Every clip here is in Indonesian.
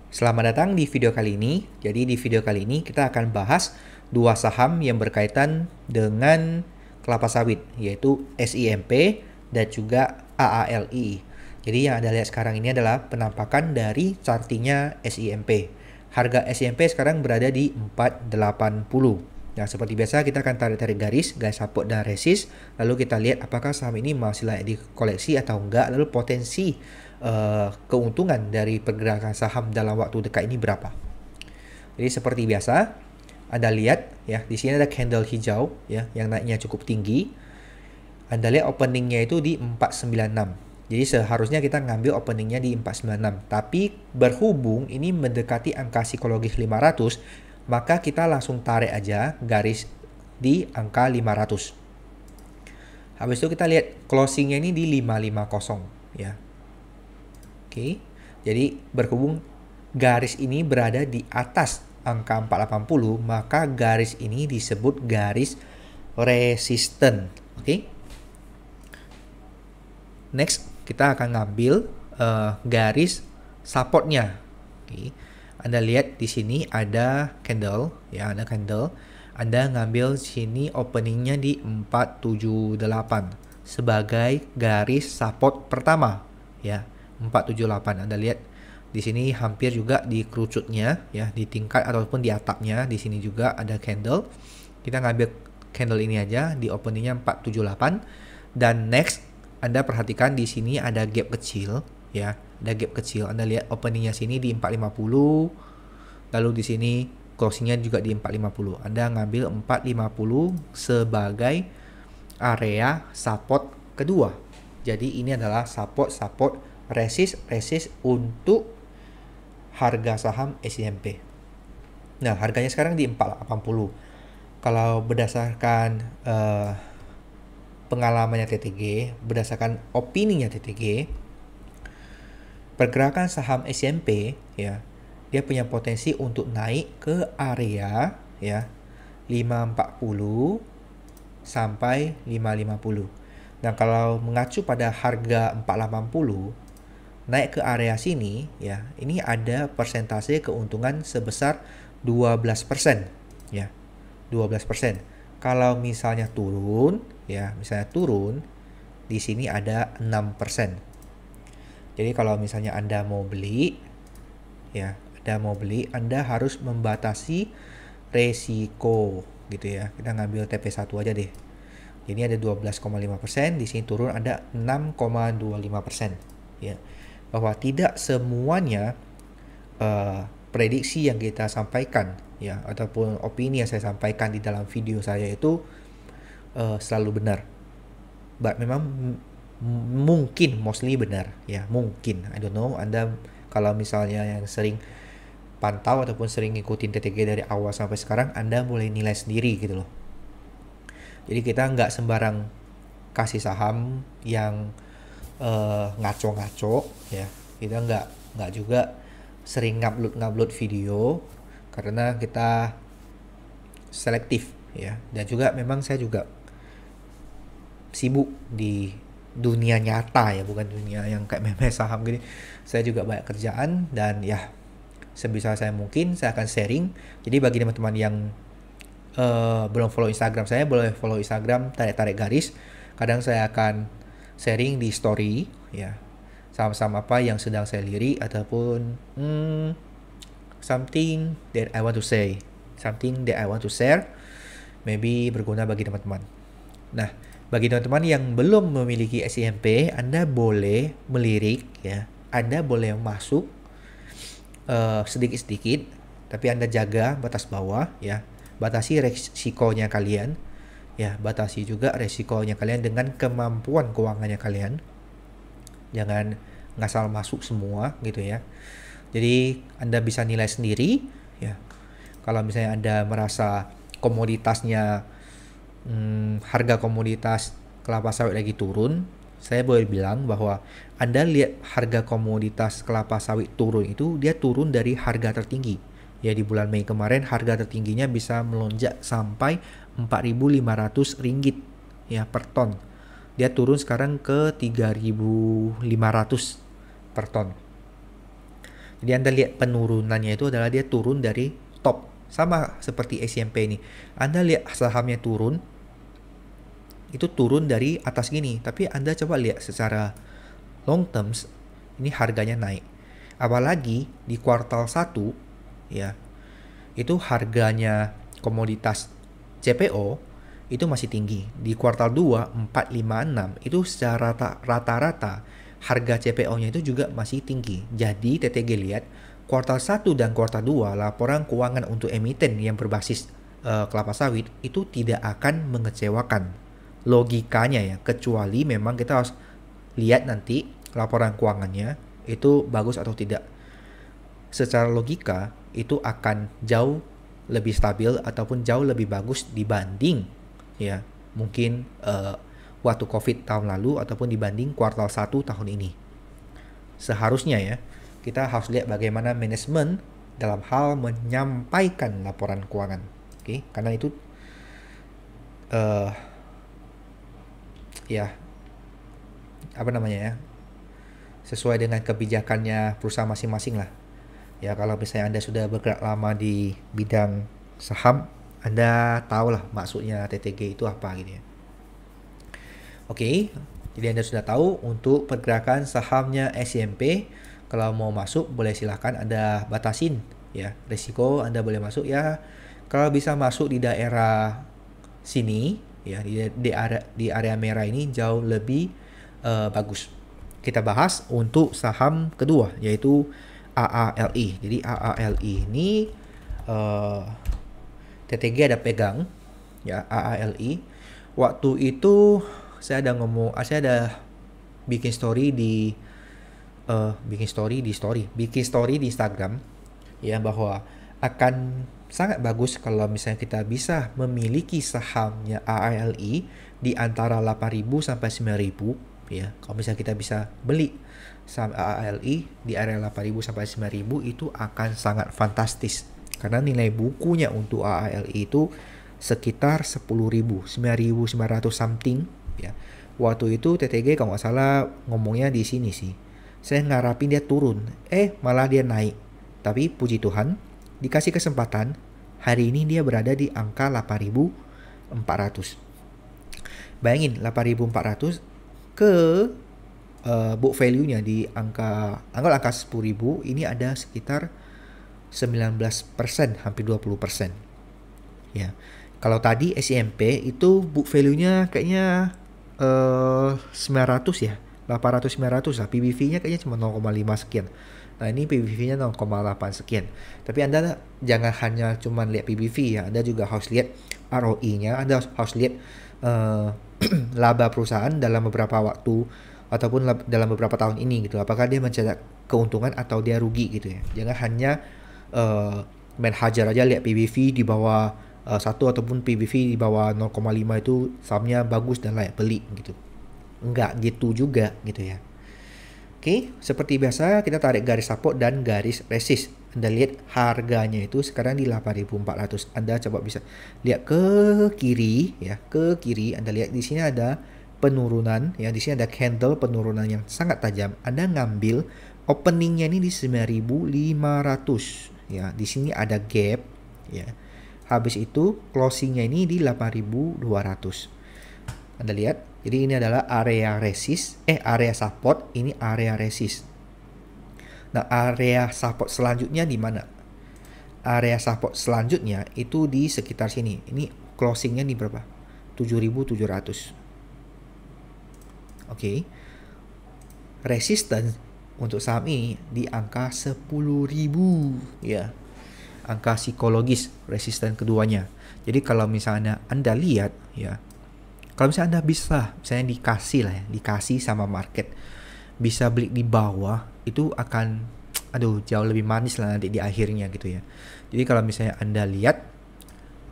Selamat datang di video kali ini. Jadi di video kali ini kita akan bahas dua saham yang berkaitan dengan kelapa sawit, yaitu SIMP dan juga AALI. Jadi yang Anda lihat sekarang ini adalah penampakan dari chartingnya SIMP. Harga SIMP sekarang berada di 480. Nah, seperti biasa kita akan tarik-tarik garis support dan resist, lalu kita lihat apakah saham ini masih layak dikoleksi atau enggak, lalu potensi keuntungan dari pergerakan saham dalam waktu dekat ini berapa. Jadi seperti biasa, Anda lihat ya, di sini ada candle hijau ya yang naiknya cukup tinggi. Anda lihat openingnya itu di 496. Jadi seharusnya kita ngambil openingnya di 496. Tapi berhubung ini mendekati angka psikologis 500, maka kita langsung tarik aja garis di angka 500. Habis itu kita lihat closingnya ini di 550 ya. Oke, jadi berhubung garis ini berada di atas angka 480, maka garis ini disebut garis resisten. Oke. Next, kita akan ngambil garis supportnya. Oke. Anda lihat di sini ada candle, ya, ada candle. Anda ngambil sini openingnya di 478 sebagai garis support pertama, ya. 478. Anda lihat di sini hampir juga di kerucutnya ya, di tingkat ataupun di atapnya. Di sini juga ada candle. Kita ngambil candle ini aja di openingnya 478. Dan next, Anda perhatikan di sini ada gap kecil ya, ada gap kecil. Anda lihat openingnya sini di 450. Lalu di sini closingnya juga di 450. Anda ngambil 450 sebagai area support kedua. Jadi ini adalah support resist untuk harga saham SIMP. Nah, harganya sekarang di 480. Kalau berdasarkan pengalamannya TTG, berdasarkan opininya TTG, pergerakan saham SIMP ya, dia punya potensi untuk naik ke area ya 540 sampai 550. Nah, kalau mengacu pada harga 480 naik ke area sini ya, ini ada persentase keuntungan sebesar 12% ya. 12%. Kalau misalnya turun ya, di sini ada 6%. Jadi kalau misalnya Anda mau beli ya, Anda harus membatasi resiko gitu ya. Kita ngambil TP1 aja deh. Ini ada 12,5%, di sini turun ada 6,25% ya. Bahwa tidak semuanya prediksi yang kita sampaikan ya, ataupun opini yang saya sampaikan di dalam video saya itu selalu benar. But memang mungkin mostly benar ya, mungkin. I don't know, Anda kalau misalnya yang sering pantau ataupun sering ngikutin TTG dari awal sampai sekarang, Anda boleh nilai sendiri gitu loh. Jadi kita nggak sembarang kasih saham yang ngaco-ngaco ya. Kita nggak juga sering ngupload video, karena kita selektif ya. Dan juga memang saya juga sibuk di dunia nyata ya, bukan dunia yang kayak meme saham gini. Saya juga banyak kerjaan, dan ya sebisa saya mungkin saya akan sharing. Jadi bagi teman-teman yang belum follow Instagram saya, boleh follow Instagram tarik garis. Kadang saya akan sharing di story ya, saham-saham apa yang sedang saya lirik, ataupun something that I want to say, something that I want to share, maybe berguna bagi teman-teman. Nah, bagi teman-teman yang belum memiliki SIMP, Anda boleh melirik ya, Anda boleh masuk sedikit-sedikit, tapi Anda jaga batas bawah ya. Batasi resikonya kalian ya, batasi juga resikonya kalian dengan kemampuan keuangannya kalian. Jangan ngasal masuk semua gitu ya. Jadi Anda bisa nilai sendiri ya. Kalau misalnya Anda merasa komoditasnya harga komoditas kelapa sawit lagi turun, saya boleh bilang bahwa Anda lihat harga komoditas kelapa sawit turun itu, dia turun dari harga tertinggi. Ya, di bulan Mei kemarin harga tertingginya bisa melonjak sampai Rp4.500 ya per ton. Dia turun sekarang ke 3.500 per ton. Jadi Anda lihat penurunannya itu adalah dia turun dari top. Sama seperti SCMP ini. Anda lihat sahamnya turun, itu turun dari atas gini. Tapi Anda coba lihat secara long terms, ini harganya naik. Apalagi di kuartal 1, ya, itu harganya komoditas CPO itu masih tinggi. Di kuartal 2, 4, 5, 6 itu secara rata-rata harga CPO-nya itu juga masih tinggi. Jadi TTG lihat kuartal 1 dan kuartal 2 laporan keuangan untuk emiten yang berbasis kelapa sawit itu tidak akan mengecewakan. Logikanya ya, kecuali memang kita harus lihat nanti laporan keuangannya itu bagus atau tidak. Secara logika itu akan jauh lebih stabil ataupun jauh lebih bagus dibanding ya mungkin waktu COVID tahun lalu ataupun dibanding kuartal 1 tahun ini. Seharusnya ya kita harus lihat bagaimana manajemen dalam hal menyampaikan laporan keuangan. Oke, karena itu ya apa namanya ya, sesuai dengan kebijakannya perusahaan masing-masing lah. Ya kalau misalnya Anda sudah bergerak lama di bidang saham, Anda tahu lah maksudnya TTG itu apa gitu ya. Oke, jadi Anda sudah tahu untuk pergerakan sahamnya SCMP. Kalau mau masuk boleh silahkan Anda batasin ya risiko, Anda boleh masuk ya. Kalau bisa masuk di daerah sini ya, di area merah ini jauh lebih bagus. Kita bahas untuk saham kedua yaitu AALI. Jadi AALI ini TTG ada pegang ya AALI. Waktu itu saya ada bikin story di Instagram ya bahwa akan sangat bagus kalau misalnya kita bisa memiliki sahamnya AALI di antara 8.000 sampai 9.000 ya. Kalau misalnya kita bisa beli saham AALI di area 8.000 sampai 9.000 itu akan sangat fantastis. Karena nilai bukunya untuk AALI itu sekitar 10.000, 9.900 something ya. Waktu itu TTG kalau nggak salah ngomongnya di sini sih. Saya ngarapin dia turun, malah dia naik. Tapi puji Tuhan, dikasih kesempatan, hari ini dia berada di angka 8.400. Bayangin 8.400 ke book value-nya di angka 10.000, ini ada sekitar 19%, hampir 20%. Ya. Kalau tadi SCMP itu book value-nya kayaknya 900 ya. 800-900 lah. PBV-nya kayaknya cuma 0,5 sekian. Nah ini PBV-nya 0,8 sekian. Tapi Anda jangan hanya cuma lihat PBV ya. Anda juga harus lihat ROE-nya. Anda harus lihat laba perusahaan dalam beberapa waktu ataupun dalam beberapa tahun ini gitu. Apakah dia mencetak keuntungan atau dia rugi gitu ya. Jangan hanya main hajar aja lihat PBV di bawah 1 ataupun PBV di bawah 0,5 itu sahamnya bagus dan layak beli gitu. Enggak gitu juga gitu ya. Oke, seperti biasa kita tarik garis support dan garis resist. Anda lihat harganya itu sekarang di 8.400. Anda coba bisa lihat ke kiri ya, ke kiri. Anda lihat di sini ada penurunan ya, di sini ada candle penurunan yang sangat tajam. Anda ngambil openingnya ini di 9.500 ya. Di sini ada gap ya. Habis itu closingnya ini di 8.200. Anda lihat. Jadi ini adalah area resist, area support, ini area resist. Nah, area support selanjutnya di mana? Area support selanjutnya itu di sekitar sini. Ini closingnya di berapa? 7.700. Oke. Resistance untuk saham ini di angka 10.000 ya. Angka psikologis resistance keduanya. Jadi kalau misalnya Anda lihat ya, kalau misalnya Anda bisa, misalnya dikasih sama market, bisa beli di bawah, itu akan, jauh lebih manis lah nanti di akhirnya gitu ya. Jadi kalau misalnya Anda lihat,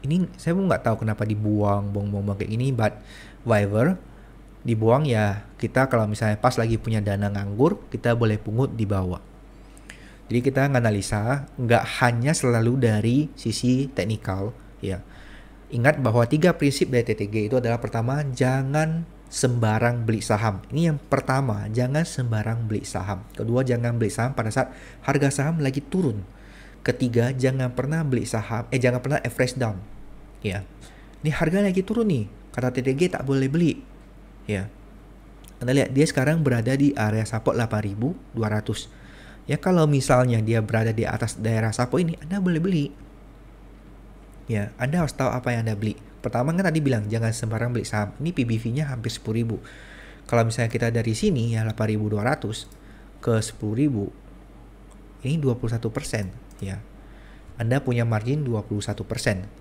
ini saya pun nggak tahu kenapa dibuang kayak gini, but whatever, dibuang ya kita kalau misalnya pas lagi punya dana nganggur, kita boleh pungut di bawah. Jadi kita nganalisa nggak hanya selalu dari sisi teknikal ya. Ingat bahwa 3 prinsip dari TTG itu adalah pertama, jangan sembarang beli saham. Ini yang pertama, jangan sembarang beli saham. Kedua, jangan beli saham pada saat harga saham lagi turun. Ketiga, jangan pernah beli saham, jangan pernah average down. Ya, ini harga lagi turun nih, kata TTG tak boleh beli. Ya, Anda lihat dia sekarang berada di area support 8.200. Ya, kalau misalnya dia berada di atas daerah support ini, Anda boleh beli. Ya, Anda harus tahu apa yang Anda beli. Pertama kan tadi bilang jangan sembarang beli saham. Ini PBV-nya hampir 10.000. Kalau misalnya kita dari sini ya 8.200 ke 10.000, ini 21%. Ya, Anda punya margin 21%.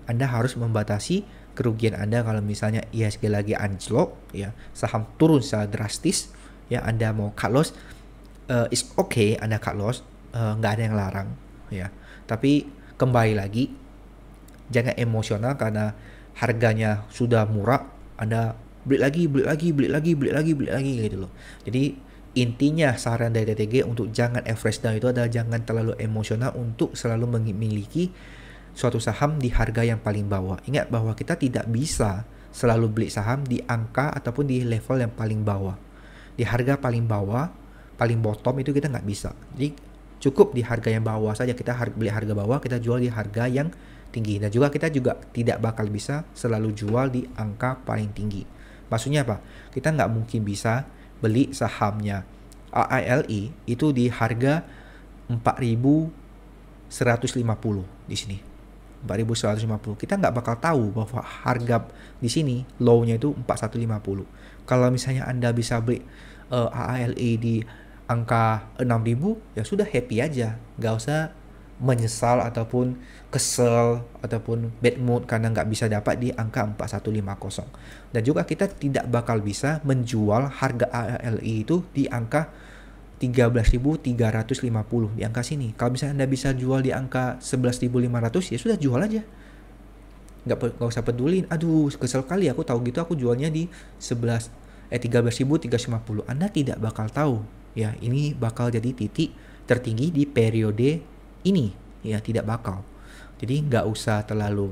Anda harus membatasi kerugian Anda kalau misalnya IHSG lagi anjlok, ya, saham turun secara drastis, ya, Anda mau cut loss, it's okay Anda cut loss, nggak ada yang larang, ya. Tapi kembali lagi, jangan emosional karena harganya sudah murah, Anda beli lagi gitu loh. Jadi intinya saran dari TTG untuk jangan average down itu adalah jangan terlalu emosional untuk selalu memiliki suatu saham di harga yang paling bawah. Ingat bahwa kita tidak bisa selalu beli saham di angka ataupun di level yang paling bawah. Di harga paling bawah, paling bottom itu kita nggak bisa. Jadi cukup di harga yang bawah saja, kita beli harga bawah, kita jual di harga yang tinggi. Dan juga kita juga tidak bakal bisa selalu jual di angka paling tinggi. Maksudnya apa? Kita nggak mungkin bisa beli sahamnya AALI itu di harga 4.150 di sini. 4.150. Kita nggak bakal tahu bahwa harga di sini low-nya itu 4.150. Kalau misalnya Anda bisa beli AALI di angka 6.000, ya sudah happy aja. Nggak usah menyesal ataupun kesel ataupun bad mood karena nggak bisa dapat di angka 4150. Dan juga kita tidak bakal bisa menjual harga AALI itu di angka 13.350 di angka sini. Kalau misalnya Anda bisa jual di angka 11.500, ya sudah jual aja. Nggak usah pedulin. Aduh, kesel kali aku tahu gitu aku jualnya di 13.350. Anda tidak bakal tahu. Ya, ini bakal jadi titik tertinggi di periode ini. Ya, tidak bakal. Jadi nggak usah terlalu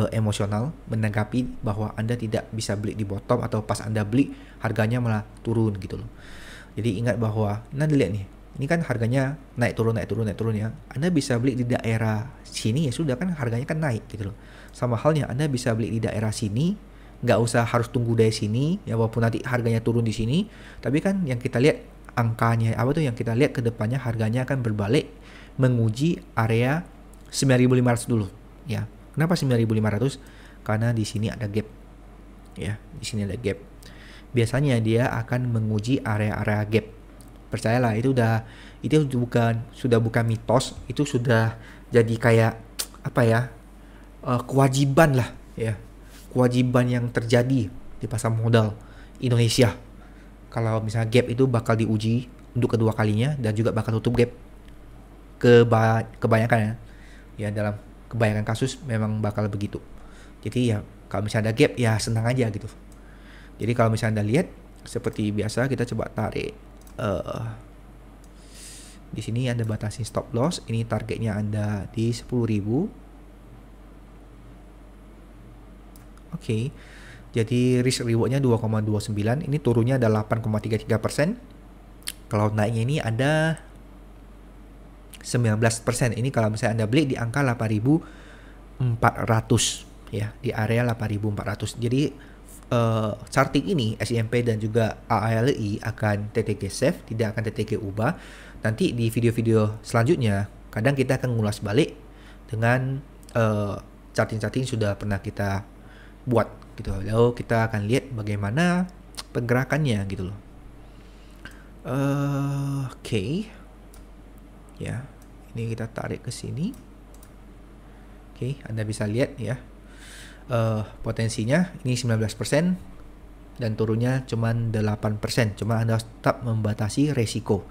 emosional menanggapi bahwa Anda tidak bisa beli di bottom atau pas Anda beli harganya malah turun gitu loh. Jadi ingat bahwa, nah dilihat nih, ini kan harganya naik turun ya. Anda bisa beli di daerah sini ya sudah kan harganya kan naik gitu loh. Sama halnya Anda bisa beli di daerah sini, nggak usah harus tunggu dari sini ya walaupun nanti harganya turun di sini. Tapi kan yang kita lihat angkanya apa tuh yang kita lihat ke depannya harganya akan berbalik menguji area 9.500 dulu ya. Kenapa 9.500? Karena di sini ada gap. Ya, di sini ada gap. Biasanya dia akan menguji area-area gap. Percayalah itu sudah bukan mitos, itu sudah jadi kayak apa ya? Kewajiban lah ya. Kewajiban yang terjadi di pasar modal Indonesia. Kalau misalnya gap itu bakal diuji untuk kedua kalinya dan juga bakal tutup gap. Kebanyakan ya. Ya dalam kebanyakan kasus memang bakal begitu. Jadi ya kalau misalnya ada gap ya senang aja gitu. Jadi kalau misalnya Anda lihat seperti biasa kita coba tarik di sini Anda batasi stop loss. Ini targetnya Anda di 10.000. Oke. Jadi risk rewardnya 2,29. Ini turunnya ada 8,33%. Kalau naiknya ini ada 19%. Ini kalau misalnya Anda beli di angka 8.400 ya, di area 8.400. Jadi charting ini SIMP dan juga AALI akan TTG save, tidak akan TTG ubah. Nanti di video-video selanjutnya kadang kita akan ngulas balik dengan charting-charting sudah pernah kita buat gitu. Lalu kita akan lihat bagaimana pergerakannya gitu loh. Oke. Ya, ini kita tarik ke sini. Oke, Anda bisa lihat ya. Potensinya ini 19% dan turunnya cuman 8%. Cuma Anda tetap membatasi resiko.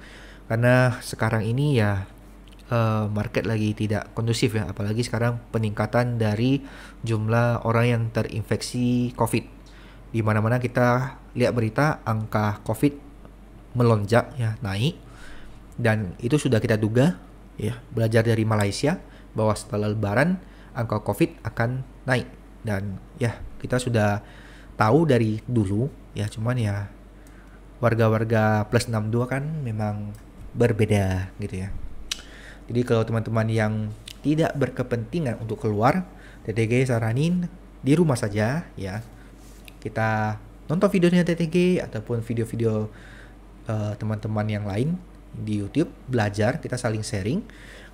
Karena sekarang ini ya market lagi tidak kondusif ya, apalagi sekarang peningkatan dari jumlah orang yang terinfeksi COVID. Di mana-mana kita lihat berita angka COVID melonjak ya, naik. Dan itu sudah kita duga ya, belajar dari Malaysia bahwa setelah lebaran angka COVID akan naik. Dan ya kita sudah tahu dari dulu Ya cuman ya warga-warga plus 62 kan memang berbeda gitu ya. Jadi kalau teman-teman yang tidak berkepentingan untuk keluar, TTG saranin di rumah saja ya. Kita nonton videonya TTG ataupun video-video teman-teman yang lain di YouTube, belajar, kita saling sharing.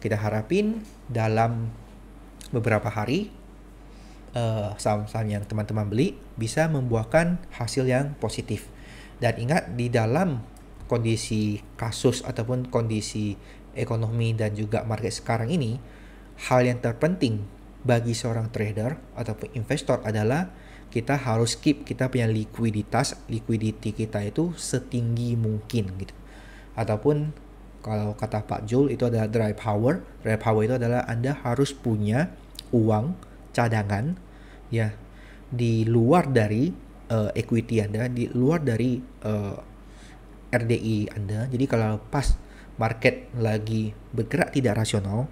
Kita harapin dalam beberapa hari saham-saham yang teman-teman beli bisa membuahkan hasil yang positif. Dan ingat, di dalam kondisi kasus ataupun kondisi ekonomi dan juga market sekarang ini, hal yang terpenting bagi seorang trader ataupun investor adalah kita harus keep kita punya liquidity kita itu setinggi mungkin gitu. Ataupun kalau kata Pak Jul itu adalah dry power. Dry power itu adalah Anda harus punya uang cadangan ya di luar dari equity Anda, di luar dari RDI Anda. Jadi kalau pas market lagi bergerak tidak rasional,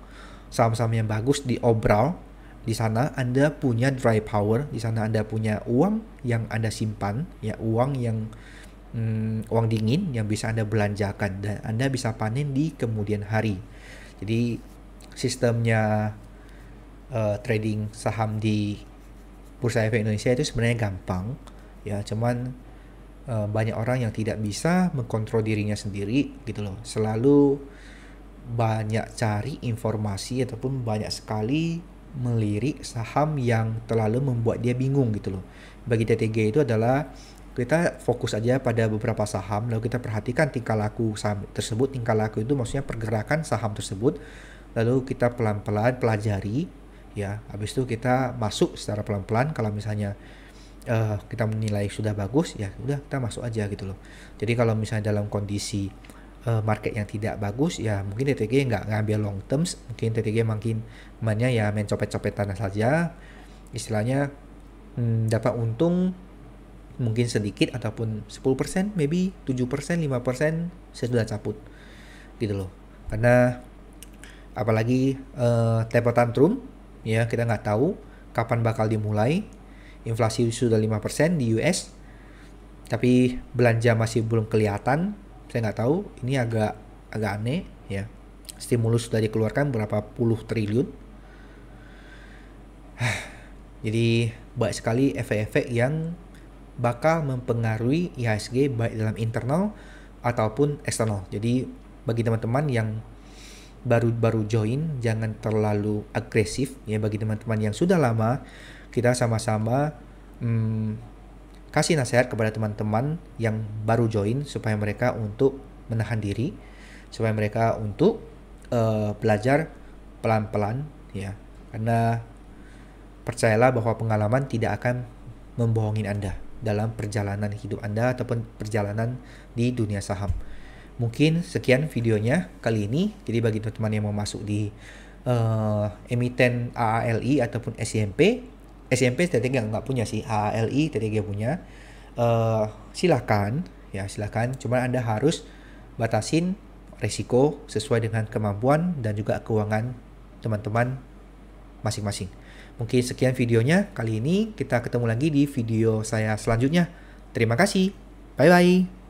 saham-saham yang bagus diobral, di sana Anda punya dry power, di sana Anda punya uang yang Anda simpan, ya uang yang uang dingin yang bisa Anda belanjakan dan Anda bisa panen di kemudian hari. Jadi sistemnya trading saham di Bursa Efek Indonesia itu sebenarnya gampang ya, cuman banyak orang yang tidak bisa mengkontrol dirinya sendiri gitu loh. Selalu banyak cari informasi ataupun banyak sekali melirik saham yang terlalu membuat dia bingung gitu loh. Bagi TTG itu adalah kita fokus aja pada beberapa saham, lalu kita perhatikan tingkah laku saham tersebut. Tingkah laku itu maksudnya pergerakan saham tersebut, lalu kita pelan-pelan pelajari ya. Habis itu kita masuk secara pelan-pelan. Kalau misalnya kita menilai sudah bagus, ya udah kita masuk aja gitu loh. Jadi kalau misalnya dalam kondisi market yang tidak bagus, ya mungkin TTG nggak ngambil long terms, mungkin TTG makin mainnya ya main copet-copetan saja, istilahnya dapat untung mungkin sedikit ataupun 10%, maybe 7%, 5% saya sudah cabut gitu loh. Karena apalagi tempo tantrum ya, kita nggak tahu kapan bakal dimulai. Inflasi sudah 5% di US, tapi belanja masih belum kelihatan. Saya nggak tahu, ini agak aneh ya. Stimulus sudah dikeluarkan berapa puluh triliun. Jadi banyak sekali efek-efek yang bakal mempengaruhi IHSG baik dalam internal ataupun eksternal. Jadi bagi teman-teman yang baru join, jangan terlalu agresif ya. Bagi teman-teman yang sudah lama, kita sama-sama kasih nasihat kepada teman-teman yang baru join supaya mereka untuk menahan diri, supaya mereka untuk belajar pelan-pelan ya. Karena percayalah bahwa pengalaman tidak akan membohongin Anda dalam perjalanan hidup Anda ataupun perjalanan di dunia saham. Mungkin sekian videonya kali ini. Jadi bagi teman-teman yang mau masuk di emiten AALI ataupun SIMP TTG nggak punya sih, AALI TTG punya. Silakan, cuman Anda harus batasin resiko sesuai dengan kemampuan dan juga keuangan teman-teman masing-masing. Mungkin sekian videonya kali ini, kita ketemu lagi di video saya selanjutnya. Terima kasih, bye bye.